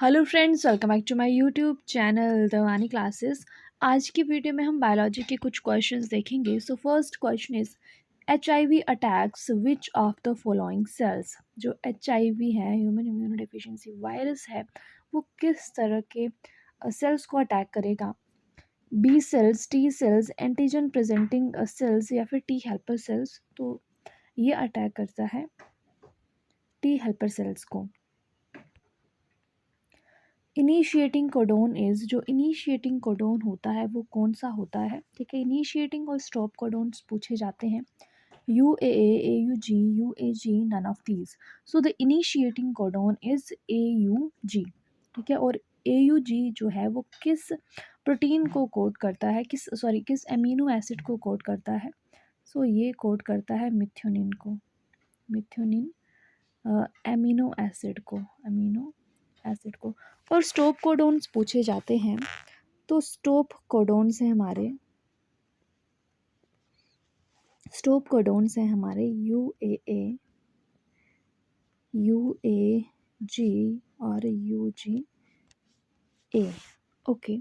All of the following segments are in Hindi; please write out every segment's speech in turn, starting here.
Hello friends, welcome back to my YouTube channel Dhwani classes. आज की वीडियो में हम बायोलॉजी के कुछ क्वेश्चंस देखेंगे। So first question is HIV attacks which of the following cells. जो HIV है, ह्यूमन इम्यूनो डिफिशिएंसी वायरस है, वो किस तरह के सेल्स को अटैक करेगा? B cells, T cells, antigen presenting cells या फिर टी हेल्पर सेल्स। तो ये अटैक करता है टी हेल्पर सेल्स को। इनिशिएटिंग कोडोन इज, जो इनिशिएटिंग कोडोन होता है वो कौन सा होता है? ठीक है, इनिशिएटिंग और स्टॉप कोडोन्स पूछे जाते हैं। UAA, AUG, UAG, none of these. So the initiating codon is AUG। ठीक है, और AUG जो है वो किस प्रोटीन को कोड करता है, किस अमीनो एसिड को कोड करता है? सो ये कोड करता है मिथ्योनिन को, मिथ्योनिन अमीनो एसिड को। और स्टॉप कोडोन्स पूछे जाते हैं, तो स्टॉप कोडोन्स हैं हमारे UAA, UAG और UGA। Okay,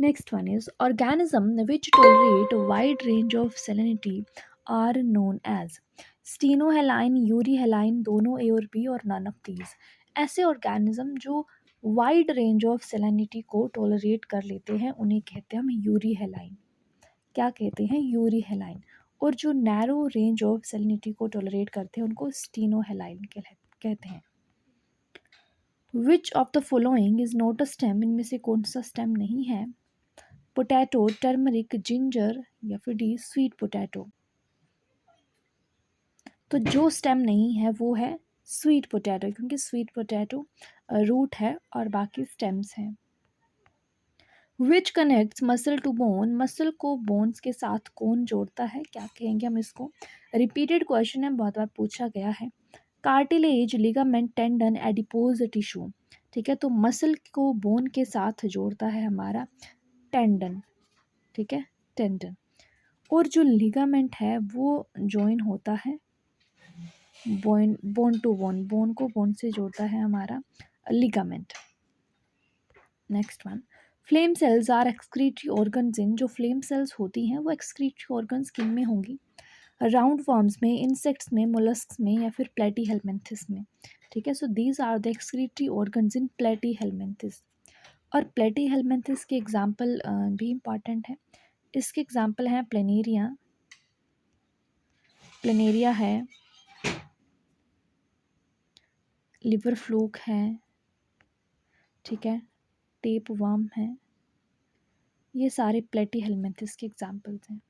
next one is organism which tolerate wide range of salinity are known as. Stenohaline, euryhaline, दोनों ए और बी और नन ऑफ दीज। ऐसे ऑर्गेनिज्म जो वाइड रेंज ऑफ सैलिनिटी को टॉलरेट कर लेते हैं उन्हें कहते हैं हम यूरीहेलाइन। क्या कहते हैं? यूरीहेलाइन। और जो नैरो रेंज ऑफ सैलिनिटी को टॉलरेट करते हैं उनको स्टीनोहेलाइन कहते हैं। विच of the following is not a stem, इनमें से कौन सा स्टेम नहीं है? पोटैटो, टर्मरिक, जिंजर या फिर डी स्वीट पोटैटो। तो जो स्टेम नहीं है वो है स्वीट पोटैटो, क्योंकि स्वीट पोटैटो रूट है और बाकी स्टेम्स हैं। Which connects muscle to bone, muscle को बोन्स के साथ कौन जोड़ता है? क्या कहेंगे हम इसको? रिपीटेड क्वेश्चन है, बहुत बार पूछा गया है। Cartilage, ligament, tendon, adipose tissue. ठीक है, तो मसल को बोन के साथ जोड़ता है हमारा टेंडन। ठीक है, टेंडन। और जो लिगामेंट है वो जॉइन होता है बोन टू बोन, बोन को बोन से जोड़ता है हमारा ligament. Next one, flame cells are excretory organs in, जो फ्लेम सेल्स होती हैं वो एक्सक्रीटरी ऑर्गन्स किन में होंगी? राउंड फॉर्म्स में, इंसेक्ट्स में, मोलस्क्स में या फिर प्लेटीहेल्मिन्थिस में। ठीक है, so these are the excretory organs in platyhelminthes. और प्लेटीहेल्मिन्थिस के एग्जाम्पल भी इम्पॉर्टेंट है। इसके एग्जाम्पल हैं प्लेनेरिया, प्लेनेरिया है, लिवर फ्लूक है, ठीक है, टेप वर्म है। ये सारे प्लेटीहेल्मिन्थिस के एग्जाम्पल्स हैं।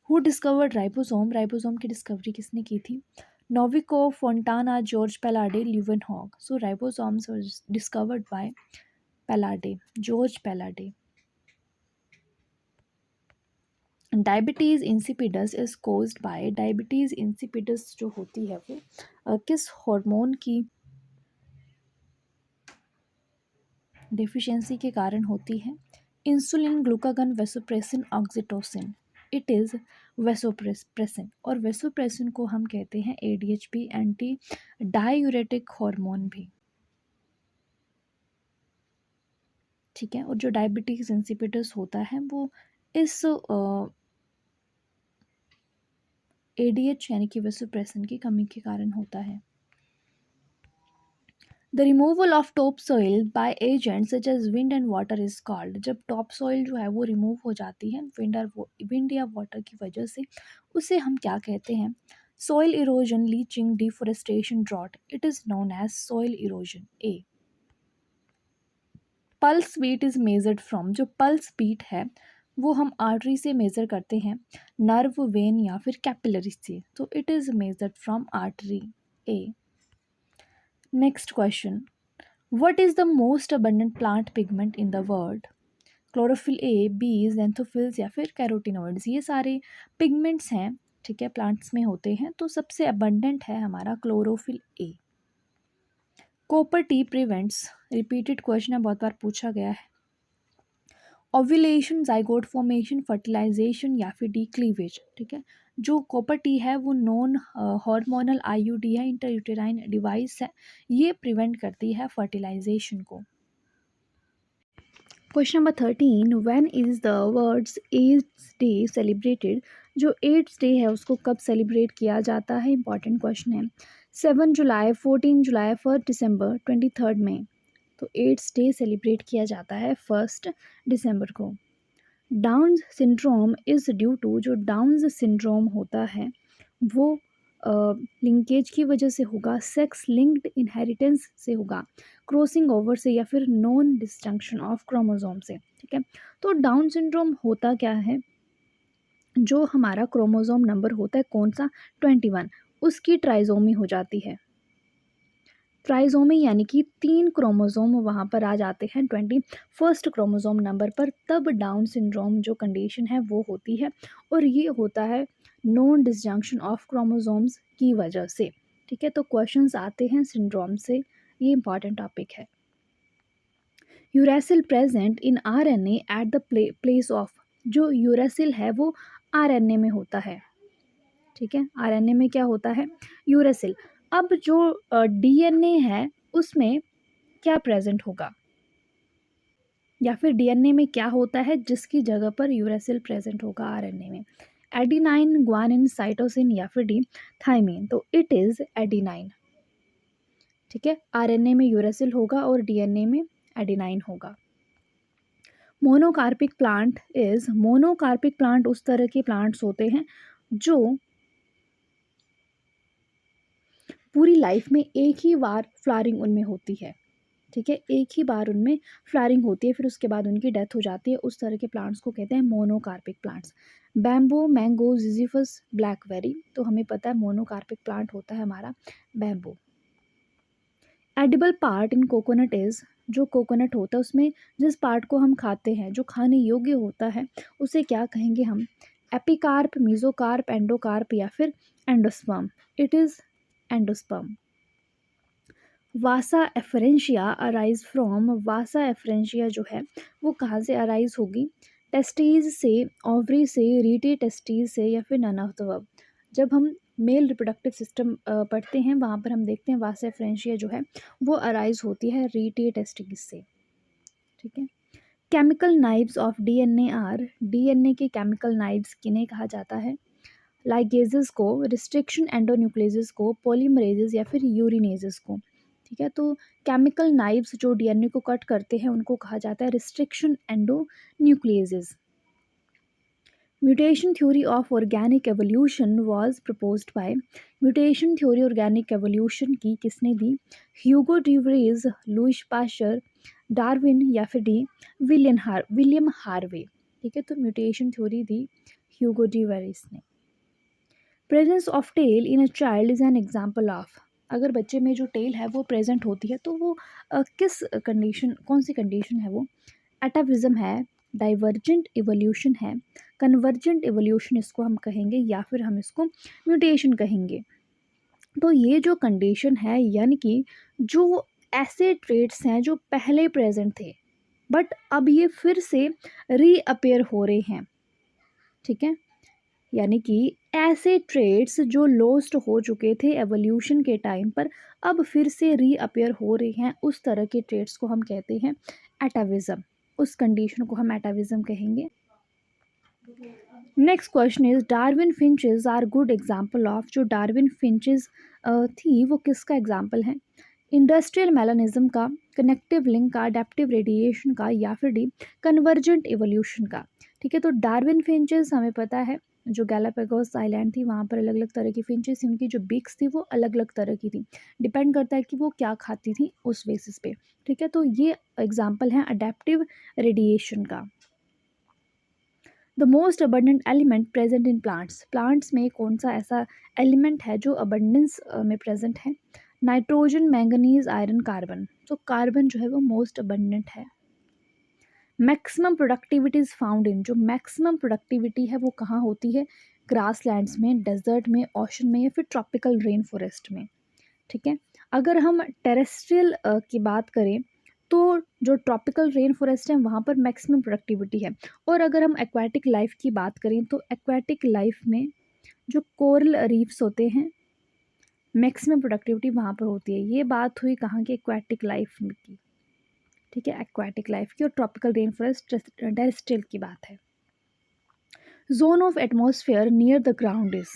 हु डिस्कवर्ड राइबोसोम, राइबोसोम की डिस्कवरी किसने की थी? Novikoff, Fontana, George Palade, Leeuwenhoek. So ribosomes were discovered by Palade, George Palade. Diabetes insipidus is caused by, diabetes insipidus जो होती है वो किस हार्मोन की डेफिशिएंसी के कारण होती है? Insulin, glucagon, vasopressin, oxytocin. It is vasopressin. और वेसोप्रेसिन को हम कहते हैं ADHP, एंटी डायूरेटिक हार्मोन भी। ठीक है, और जो डायबिटीज़ इंसिपिडस होता है वो इस ADH यानी कि वेसोप्रेसिन की कमी के कारण होता है। The removal of top soil by agent such as wind and water is called. जब टॉप सॉइल जो है वो रिमूव हो जाती है विंड या वाटर की वजह से, उसे हम क्या कहते हैं? Soil erosion, leaching, deforestation, drought. It is known as soil erosion. A. Pulse beat is measured from, जो पल्स बीट है वो हम आर्टरी से मेजर करते हैं, नर्व, वेन या फिर कैपिलरी से। तो it is measured from artery. A. Next question, what is the most abundant plant pigment in the world? Chlorophyll A, B, xanthophylls या फिर कैरोटिनॉइड्स। ये सारे पिगमेंट्स हैं, ठीक है, प्लांट्स में होते हैं। तो सबसे अबंडेंट है हमारा chlorophyll A. Copper T prevents, repeated question है, बहुत बार पूछा गया है। ओव्यूलेशन, जाइगोट फॉर्मेशन, फर्टिलाइजेशन या फिर डी क्लीवेज। ठीक है, जो कॉपर टी है वो नॉन हार्मोनल आईयूडी है, इंटरयूटेराइन डिवाइस है, ये प्रिवेंट करती है फर्टिलाइजेशन को। Question number 13, when is the world's AIDS day celebrated. जो एड्स डे है उसको कब सेलिब्रेट किया जाता है, इंपॉर्टेंट क्वेश्चन है। 7 जुलाई, 14 जुलाई, 1 दिसंबर, 23 मई। तो एड्स डे सेलिब्रेट किया जाता है 1 दिसंबर को। Down syndrome is due to, जो डाउन सिंड्रोम होता है वो लिंकेज की वजह से होगा, सेक्स लिंक्ड इनहेरिटेंस से होगा, क्रॉसिंग ओवर से, या फिर नॉन डिस्जंक्शन ऑफ क्रोमोसोम से। ठीक है, तो डाउन सिंड्रोम होता क्या है, जो हमारा क्रोमोसोम नंबर होता है कौन सा, 21, उसकी ट्राइजोमी हो जाती है। ट्राइजोमी यानी कि 3 क्रोमोसोम वहाँ पर आ जाते हैं 21st क्रोमोसोम नंबर पर, तब डाउन सिंड्रोम जो कंडीशन है वो होती है, और ये होता है नॉन डिसजंक्शन ऑफ क्रोमोसोम्स की वजह से। ठीक है, तो क्वेश्चंस आते हैं सिंड्रोम से, ये इंपॉर्टेंट टॉपिक है। Uracil present in RNA at the place of, जो यूरेसिल है वो आरएनए में होता है। ठीक है, आरएनए में क्या होता है, यूरेसिल। अब जो डीएनए है उसमें क्या प्रेजेंट होगा, या फिर डीएनए में क्या होता है जिसकी जगह पर यूरेसिल प्रेजेंट होगा आरएनए में, एडिनाइन, ग्वानिन, साइटोसिन या फिर डी थाइमिन। तो इट इज एडिनाइन। ठीक है, आरएनए में यूरेसिल होगा और डीएनए में एडिनाइन होगा। Monocarpic plant is, monocarpic plant उस तरह के प्लांट्स होते हैं जो पूरी लाइफ में एक ही बार फ्लावरिंग उनमें होती है। ठीक है, एक ही बार उनमें फ्लावरिंग होती है, फिर उसके बाद उनकी डेथ हो जाती है। उस तरह के प्लांट्स को कहते हैं monocarpic plants. Bamboo, mango, Ziziphus, blackberry. तो हमें पता है मोनोकार्पिक प्लांट होता है हमारा bamboo. Edible part in coconut is, जो कोकोनट होता है उसमें जिस पार्ट को हम खाते हैं, जो खाने योग्य होता है, उसे क्या कहेंगे हम, एपिकार्प, मीजोकार्प, एंडोकार्प या फिर endosperm. It is endosperm. Vasa efferentia arise from, Vasa efferentia जो है वो कहाँ से अराइज होगी, टेस्टीज से, ओवरी से, रीटे टेस्टीज से या फिर नन ऑफ द अबव। जब हम मेल रिप्रोडक्टिव सिस्टम पढ़ते हैं वहाँ पर हम देखते हैं वासा एफरेंशिया जो है वो अराइज होती है रीटे टेस्टीज से। ठीक है, chemical knives of DNA are, DNA के केमिकल नाइव्स किन्हें कहा जाता है, लाइगेजेस को, रिस्ट्रिक्शन एंडोन्यूक्लेजेस को, पॉलीमरेजेस या फिर यूरिनेजेस को। ठीक है, तो केमिकल नाइव्स जो डीएनए को कट करते हैं उनको कहा जाता है restriction endonucleases. Mutation theory of organic evolution was proposed by, mutation theory organic evolution की किसने दी, Hugo de Vries, Louis Pasteur, Darwin या फिर डी विलियम हार्वे। ठीक है, तो म्यूटेशन थ्योरी दी ह्यूगो ड्यूरेज ने। Presence of tail in a child is an example of, अगर बच्चे में जो टेल है वो प्रेजेंट होती है तो वो किस कंडीशन, कौन सी कंडीशन है वो, एटाविज्म है, डाइवर्जेंट इवोल्यूशन है, कन्वर्जेंट इवोल्यूशन इसको हम कहेंगे, या फिर हम इसको म्यूटेशन कहेंगे। तो ये जो कंडीशन है यानी कि जो ऐसे ट्रेट्स हैं जो पहले प्रेजेंट थे बट अब ये फिर से रीअपेयर हो रहे हैं। ठीक है, यानी कि ऐसे ट्रेड्स जो लॉस्ट हो चुके थे एवोल्यूशन के टाइम पर अब फिर से रीअपेयर हो रहे हैं, उस तरह के ट्रेड्स को हम कहते हैं एटाविज्म। उस कंडीशन को हम एटाविज्म कहेंगे। Next question is Darwin finches are good example of, जो डार्विन फिंचेस थी वो किसका एग्जाम्पल है, इंडस्ट्रियल मेलानिज्म का, कनेक्टिव लिंक का, अडेप्टिव रेडिएशन का या फिर डी कन्वर्जेंट इवोल्यूशन का। ठीक है, तो डार्विन फिंचेस हमें पता है जो गैलापागोस आइलैंड थी वहाँ पर अलग अलग तरह की फिंचेस थी, उनकी जो बीक्स थी वो अलग अलग तरह की थी, डिपेंड करता है कि वो क्या खाती थी उस बेसिस पे। ठीक है, तो ये एग्जाम्पल है अडेप्टिव रेडिएशन का। The most abundant element present in plants, plants में कौन सा ऐसा एलिमेंट है जो अबंडेंस में प्रेजेंट है, नाइट्रोजन, मैंगनीज, आयरन, कार्बन। तो कार्बन जो है वो मोस्ट अबंडेंट है। Maximum productivity is found in, जो मैक्सिमम प्रोडक्टिविटी है वो कहाँ होती है, ग्रास लैंड्स में, डेजर्ट में, ओशन में या फिर ट्रॉपिकल रेन फॉरेस्ट में। ठीक है, अगर हम टेरेस्ट्रियल की बात करें तो जो ट्रॉपिकल रेन फॉरेस्ट है वहाँ पर मैक्सिमम प्रोडक्टिविटी है। और अगर हम एक्वाटिक लाइफ की बात करें तो एक्वाटिक लाइफ में जो कोरल रीफ्स होते हैं मैक्सिमम प्रोडक्टिविटी वहाँ पर होती है। ये बात हुई कहाँ की, एक्वाटिक लाइफ की, ठीक है, एक्वाटिक लाइफ की। और ट्रॉपिकल रेन फॉरेस्ट टेरेस्ट्रियल की बात है। Zone of atmosphere near the ground is,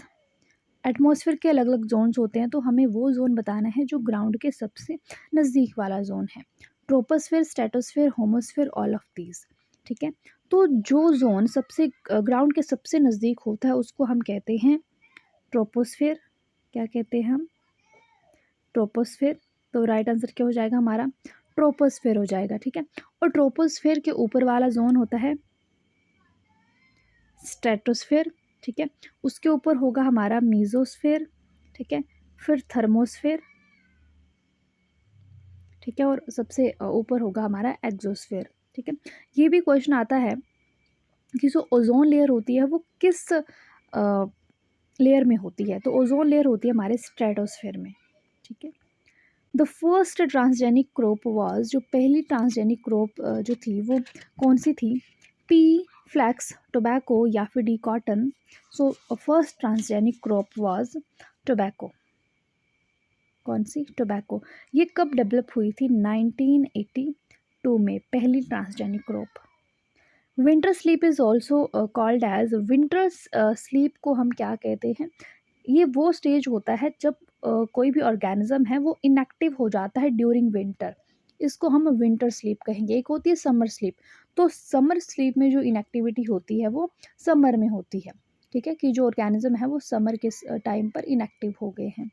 atmosphere के अलग अलग जोन्स होते हैं, तो हमें वो जोन बताना है जो ग्राउंड के सबसे नज़दीक वाला जोन है। Troposphere, stratosphere, होमोस्फेयर, all of these, ठीक है। तो जो जोन सबसे ग्राउंड के सबसे नज़दीक होता है उसको हम कहते हैं ट्रोपोस्फेयर। क्या कहते हैं हम? ट्रोपोस्फेयर। तो राइट आंसर क्या हो जाएगा हमारा? ट्रोपोस्फेयर हो जाएगा, ठीक है। और ट्रोपोस्फेयर के ऊपर वाला जोन होता है स्ट्रेटोस्फेयर, ठीक है। उसके ऊपर होगा हमारा मीजोस्फेयर, ठीक है, फिर थर्मोस्फेयर, ठीक है, और सबसे ऊपर होगा हमारा एक्सोस्फेयर, ठीक है। ये भी क्वेश्चन आता है कि जो ओजोन लेयर होती है वो किस लेयर में होती है, तो ओजोन लेयर होती है हमारे स्ट्रेटोस्फेयर में, ठीक है। The first transgenic crop was, जो पहली ट्रांसजेनिक क्रॉप जो थी वो कौन सी थी? पी, फ्लैक्स, टोबैको या फिर D cotton. So first transgenic crop was tobacco. कौन सी? टोबैको। ये कब डेवलप हुई थी? 1982 में, पहली transgenic crop. Winter sleep is also called as, winter sleep को हम क्या कहते हैं? ये वो स्टेज होता है जब कोई भी ऑर्गेनिज्म है वो इनएक्टिव हो जाता है ड्यूरिंग विंटर, इसको हम विंटर स्लीप कहेंगे। एक होती है समर स्लीप, तो समर स्लीप में जो इनएक्टिविटी होती है वो समर में होती है, ठीक है, कि जो ऑर्गेनिज्म है वो समर के टाइम पर इनएक्टिव हो गए हैं।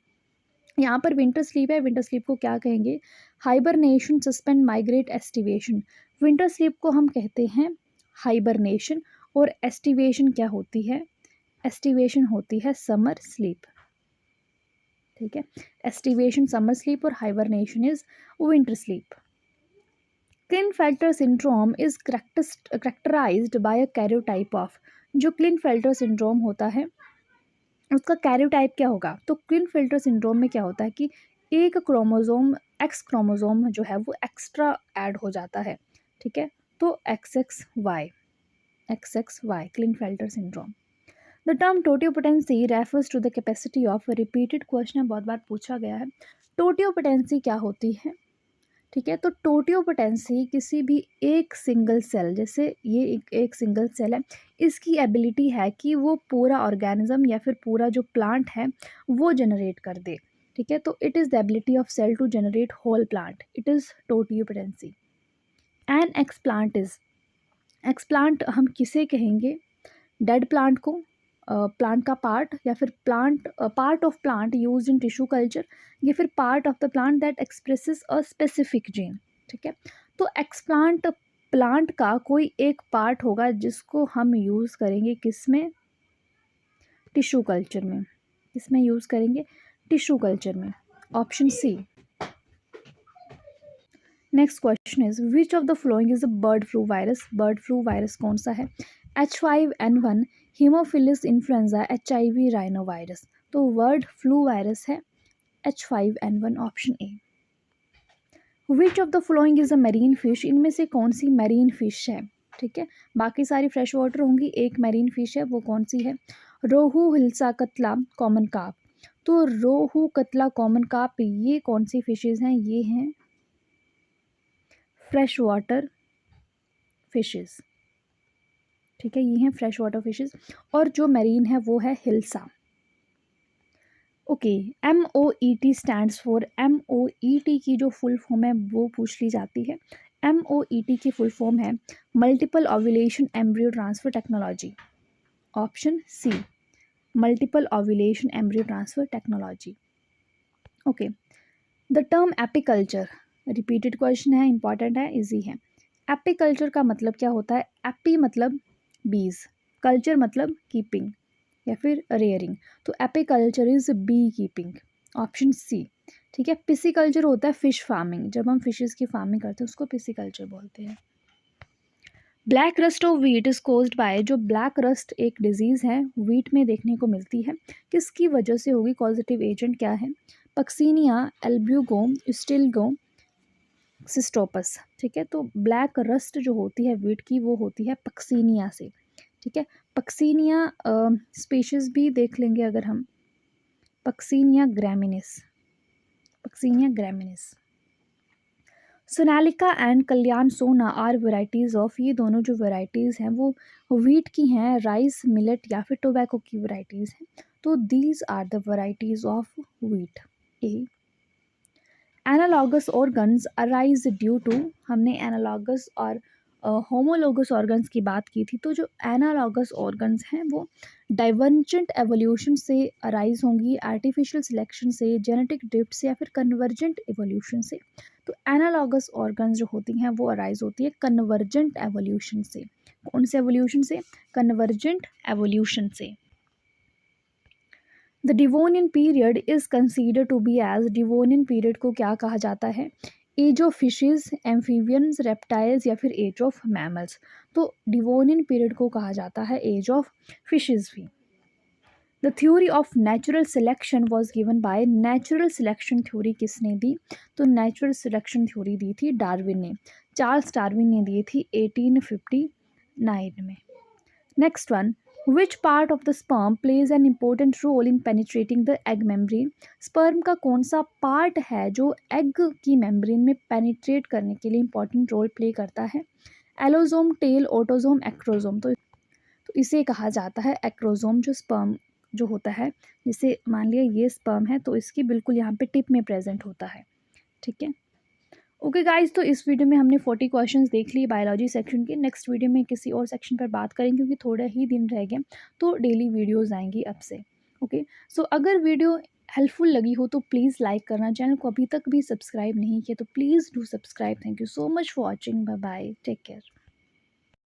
यहाँ पर विंटर स्लीप है, विंटर स्लीप को क्या कहेंगे? Hibernation, suspend, migrate, aestivation. Winter sleep को हम कहते हैं हाइबरनेशन, और एस्टिवेशन क्या होती है? एस्टिवेशन होती है समर स्लीप, ठीक है। एस्टिवेशन समर स्लीप और hibernation is winter sleep. Klinefelter syndrome is characterized by a karyotype of, जो क्लिनफेल्टर सिंड्रोम होता है उसका कैरियोटाइप क्या होगा? तो क्लिनफेल्टर सिंड्रोम में क्या होता है कि एक क्रोमोजोम, एक्स क्रोमोजोम जो है वो एक्स्ट्रा ऐड हो जाता है, ठीक है, तो XXY, Klinefelter syndrome. The term totipotency refers to the capacity of, repeated question है, बहुत बार पूछा गया है। टोटियोपोटेंसी क्या होती है? ठीक है, तो टोटियोपोटेंसी किसी भी एक सिंगल सेल, जैसे ये एक सिंगल सेल है, इसकी एबिलिटी है कि वो पूरा ऑर्गेनिज्म या फिर पूरा जो प्लांट है वो जनरेट कर दे, ठीक है। तो it is the ability of cell to generate whole plant, it is totipotency. An explant is, explant हम किसे कहेंगे? डेड प्लांट को, प्लांट का पार्ट, या फिर plant part of plant use in tissue culture, या फिर part of the plant that expresses a specific gene, ठीक है। तो एक्सप्लांट प्लांट का कोई एक पार्ट होगा जिसको हम यूज़ करेंगे किस में? टिश्यू कल्चर में। किस में यूज़ करेंगे? टिश्यू कल्चर में, option C. Next question is which of the following is a bird flu virus? Bird flu virus कौन सा है? H5N1, Haemophilus influenza, HIV rhino virus. तो बर्ड फ्लू वायरस है H5N1, option A. Which of the following is a marine fish? इनमें से कौन सी मैरीन फिश है? ठीक है, बाकी सारी फ्रेश वाटर होंगी, एक मैरीन फिश है, वो कौन सी है? रोहू, हिल्सा, कतला, कॉमन कार्प। तो रोहू, कतला, कॉमन कार्प, ये कौन सी फिशेज हैं? ये हैं फ्रेश वाटर फिशेस, ठीक है, ये हैं फ्रेश वाटर फिशेस। और जो मैरीन है वो है hilsa. Okay, MOET stands for, MOET की जो फुल फॉर्म है वो पूछ ली जाती है। MOET की फुल फॉर्म है multiple ovulation embryo transfer technology, option C, multiple ovulation embryo transfer technology. Okay, the term apiculture, repeated question है, इंपॉर्टेंट है, इजी है। एपीकल्चर का मतलब क्या होता है? एपी मतलब बीज, कल्चर मतलब कीपिंग या फिर रेयरिंग, तो apiculture is bee keeping, option C, ठीक है। पिसिकल्चर होता है फिश फार्मिंग, जब हम फिशेस की फार्मिंग करते हैं उसको पिसिकल्चर बोलते हैं। Black rust of wheat is caused bye, जो ब्लैक रस्ट एक डिजीज़ है व्हीट में देखने को मिलती है, किसकी वजह से होगी? कॉजेटिव एजेंट क्या है? पक्सीनिया, एल्ब्यूगो, स्टिल्गो, सिस्टोपस, ठीक है। तो ब्लैक रस्ट जो होती है वीट की वो होती है पक्सीनिया से, ठीक है। पक्सीनिया स्पीशीज भी देख लेंगे अगर हम, पक्सीनिया ग्रैमिनिस, पक्सीनिया ग्रैमिनिस। सोनालिका एंड कल्याण सोना आर वेराइटीज़ ऑफ, ये दोनों जो वेराइटीज़ हैं वो व्हीट की हैं, राइस, मिलेट या फिर टोबैको की वेराइटीज़ हैं। तो these are the varieties of wheat. A, analogous organs arise due to, हमने एनालॉगस और होमोलोगस ऑर्गन्स की बात की थी। तो जो एनालॉगस ऑर्गन्स हैं वो डाइवर्जेंट एवोल्यूशन से अराइज होंगी, आर्टिफिशियल सिलेक्शन से, जेनेटिक ड्रिफ्ट से या फिर कन्वर्जेंट एवोल्यूशन से। तो एनालॉगस ऑर्गन्स जो होती हैं वो अराइज होती है कन्वर्जेंट एवोल्यूशन से। कौन से एवोल्यूशन से? कन्वर्जेंट एवोल्यूशन से। The Devonian period is consider to be as, Devonian period को क्या कहा जाता है? Age of fishes, amphibians, reptiles या फिर एज ऑफ मैमल्स। तो डिवोनियन पीरियड को कहा जाता है एज ऑफ फिशेज भी। The theory of natural selection was given by, natural selection theory किसने दी? तो नेचुरल सिलेक्शन थ्योरी दी थी डार्विन ने, चार्ल्स डार्विन ने दी थी 1859 में। Next one, which part of the sperm plays an important role in penetrating the egg membrane? Sperm का कौन सा पार्ट है जो एग की मेम्ब्रेन में पेनिट्रेट करने के लिए इंपॉर्टेंट रोल प्ले करता है? Allosome, tail, autosome, acrosome. तो इसे कहा जाता है एक्रोजोम। जो स्पर्म जो होता है, जैसे मान लिया ये स्पर्म है तो इसकी बिल्कुल यहाँ पे टिप में प्रेजेंट होता है, ठीक है। ओके गाइस, तो इस वीडियो में हमने 40 क्वेश्चंस देख लिए बायोलॉजी सेक्शन के। नेक्स्ट वीडियो में किसी और सेक्शन पर बात करेंगे क्योंकि थोड़े ही दिन रह गए, तो डेली वीडियोस आएंगी अब से। ओके, सो अगर वीडियो हेल्पफुल लगी हो तो प्लीज़ लाइक करना, चैनल को अभी तक भी सब्सक्राइब नहीं किया तो please do subscribe. Thank you so much for watching, bye bye, take care.